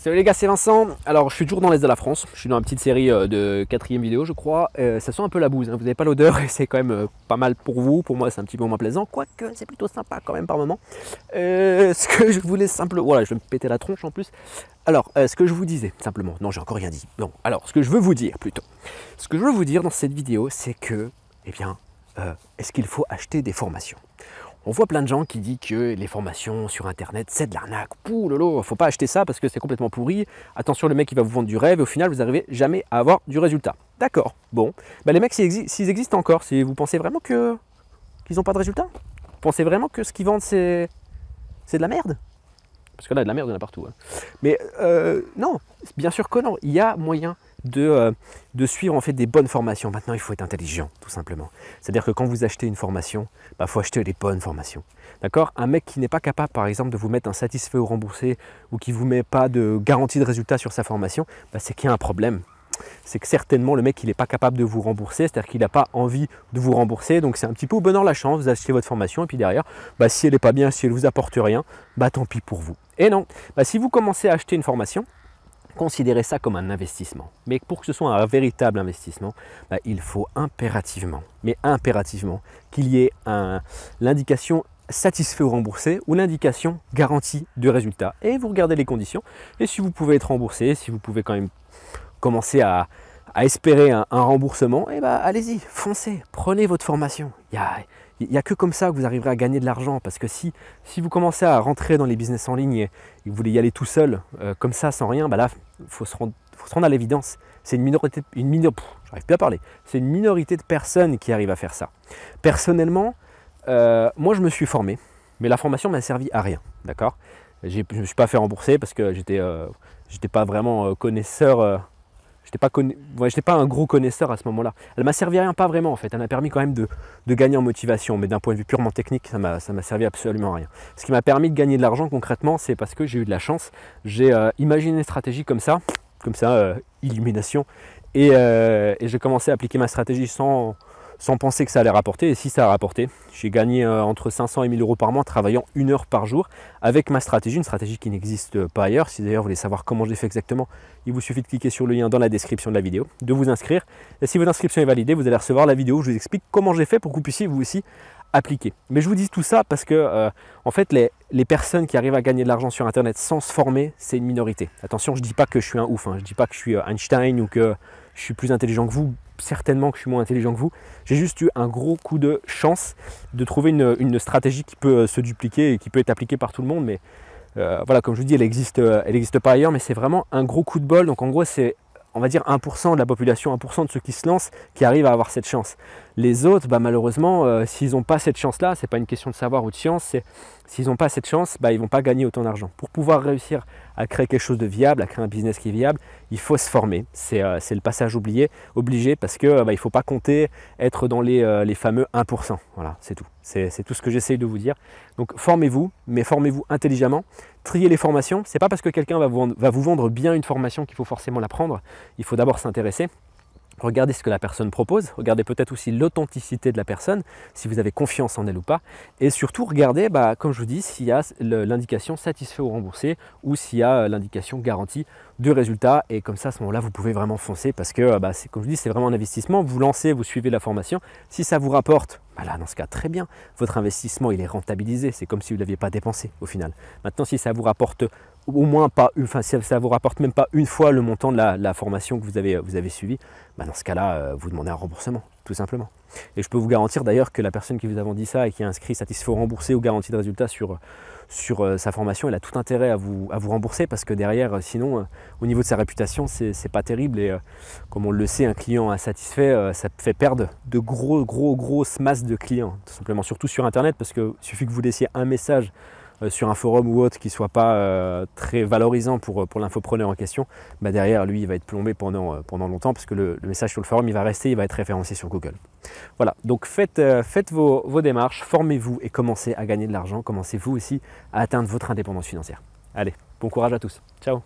Salut les gars, c'est Vincent. Alors je suis toujours dans l'Est de la France, je suis dans une petite série de 4e vidéo je crois. Ça sent un peu la bouse, hein. Vous n'avez pas l'odeur et c'est quand même pas mal pour vous. Pour moi c'est un petit peu moins plaisant, quoique c'est plutôt sympa quand même par moment. Ce que je voulais simplement... Voilà, je vais me péter la tronche en plus. Alors, ce que je vous disais simplement, non j'ai encore rien dit. Non, alors ce que je veux vous dire plutôt. Ce que je veux vous dire dans cette vidéo c'est que, eh bien, est-ce qu'il faut acheter des formations ? On voit plein de gens qui disent que les formations sur internet c'est de l'arnaque. Pouh lolo, faut pas acheter ça parce que c'est complètement pourri. Attention, le mec il va vous vendre du rêve et au final vous n'arrivez jamais à avoir du résultat. D'accord, bon. Bah, les mecs s'ils existent encore, si vous pensez vraiment qu'ils n'ont pas de résultat, vous pensez vraiment que ce qu'ils vendent c'est de la merde? Parce que là de la merde il y en a partout. Hein. Mais non, bien sûr que non, il y a moyen de suivre en fait des bonnes formations. Maintenant il faut être intelligent tout simplement. C'est-à-dire que quand vous achetez une formation, il faut acheter les bonnes formations. D'accord? Un mec qui n'est pas capable par exemple de vous mettre un satisfait ou remboursé ou qui ne vous met pas de garantie de résultat sur sa formation, c'est qu'il y a un problème. C'est que certainement le mec il n'est pas capable de vous rembourser, c'est-à-dire qu'il n'a pas envie de vous rembourser, donc c'est un petit peu au bonheur la chance, vous achetez votre formation et puis derrière, si elle n'est pas bien, si elle ne vous apporte rien, tant pis pour vous. Et non, si vous commencez à acheter une formation, considérez ça comme un investissement. Mais pour que ce soit un véritable investissement, il faut impérativement, qu'il y ait l'indication satisfait ou remboursé ou l'indication garantie de résultat. Et vous regardez les conditions. Et si vous pouvez être remboursé, si vous pouvez quand même commencer à espérer un remboursement, allez-y, foncez, prenez votre formation. Il n'y a que comme ça que vous arriverez à gagner de l'argent, parce que si vous commencez à rentrer dans les business en ligne et vous voulez y aller tout seul, comme ça, sans rien, là, il faut se rendre à l'évidence. C'est une minorité, j'arrive plus à parler, c'est une minorité de personnes qui arrivent à faire ça. Personnellement, moi je me suis formé, mais la formation m'a servi à rien, d'accord ? Je ne me suis pas fait rembourser parce que j'étais pas vraiment connaisseur. J'étais pas un gros connaisseur à ce moment-là. Elle m'a servi à rien, pas vraiment en fait. Elle m'a permis quand même de gagner en motivation, mais d'un point de vue purement technique, ça m'a servi absolument à rien. Ce qui m'a permis de gagner de l'argent concrètement, c'est parce que j'ai eu de la chance. J'ai imaginé une stratégie comme ça, illumination, et j'ai commencé à appliquer ma stratégie sans penser que ça allait rapporter. Et si ça a rapporté, j'ai gagné entre 500 et 1000 euros par mois travaillant 1 heure par jour avec ma stratégie, une stratégie qui n'existe pas ailleurs. Si d'ailleurs vous voulez savoir comment j'ai fait exactement, il vous suffit de cliquer sur le lien dans la description de la vidéo, de vous inscrire. Et si votre inscription est validée, vous allez recevoir la vidéo où je vous explique comment j'ai fait pour que vous puissiez vous aussi appliquer. Mais je vous dis tout ça parce que en fait les personnes qui arrivent à gagner de l'argent sur internet sans se former, c'est une minorité. Attention, je ne dis pas que je suis un ouf, je ne dis pas que je suis Einstein ou que je suis plus intelligent que vous. Certainement que je suis moins intelligent que vous. J'ai juste eu un gros coup de chance de trouver une stratégie qui peut se dupliquer et qui peut être appliquée par tout le monde. Mais voilà, comme je vous dis, elle existe pas ailleurs, mais c'est vraiment un gros coup de bol. Donc en gros, c'est, on va dire, 1% de la population, 1% de ceux qui se lancent qui arrivent à avoir cette chance. Les autres, malheureusement, s'ils n'ont pas cette chance-là, c'est pas une question de savoir ou de science, c'est s'ils n'ont pas cette chance, ils ne vont pas gagner autant d'argent. Pour pouvoir réussir à créer quelque chose de viable, à créer un business qui est viable, il faut se former. C'est le passage obligé parce que il ne faut pas compter être dans les fameux 1%. Voilà, c'est tout. C'est tout ce que j'essaye de vous dire. Donc formez-vous, mais formez-vous intelligemment. Triez les formations. Ce n'est pas parce que quelqu'un va vous vendre bien une formation qu'il faut forcément la prendre. Il faut d'abord s'intéresser. Regardez ce que la personne propose, regardez peut-être aussi l'authenticité de la personne, si vous avez confiance en elle ou pas. Et surtout, regardez, comme je vous dis, s'il y a l'indication satisfait ou remboursé ou s'il y a l'indication garantie de résultat. Et comme ça, à ce moment-là, vous pouvez vraiment foncer parce que, comme je vous dis, c'est vraiment un investissement. Vous lancez, vous suivez la formation. Si ça vous rapporte, là, dans ce cas, très bien. Votre investissement, il est rentabilisé. C'est comme si vous ne l'aviez pas dépensé au final. Maintenant, si ça vous rapporte au moins pas, si ça vous rapporte même pas une fois le montant de la formation que vous avez suivie, dans ce cas-là, vous demandez un remboursement, tout simplement. Et je peux vous garantir d'ailleurs que la personne qui vous a dit ça et qui a inscrit satisfait ou remboursé ou garantie de résultat sur sa formation, elle a tout intérêt à vous rembourser parce que derrière, sinon, au niveau de sa réputation, c'est pas terrible. Et comme on le sait, un client insatisfait, ça fait perdre de grosses masses de clients, tout simplement, surtout sur Internet, parce qu'il suffit que vous laissiez un message sur un forum ou autre qui ne soit pas très valorisant pour l'infopreneur en question, derrière lui il va être plombé pendant longtemps parce que le message sur le forum il va rester, il va être référencé sur Google. Voilà, donc faites vos démarches, formez-vous et commencez à gagner de l'argent, commencez vous aussi à atteindre votre indépendance financière. Allez, bon courage à tous, ciao.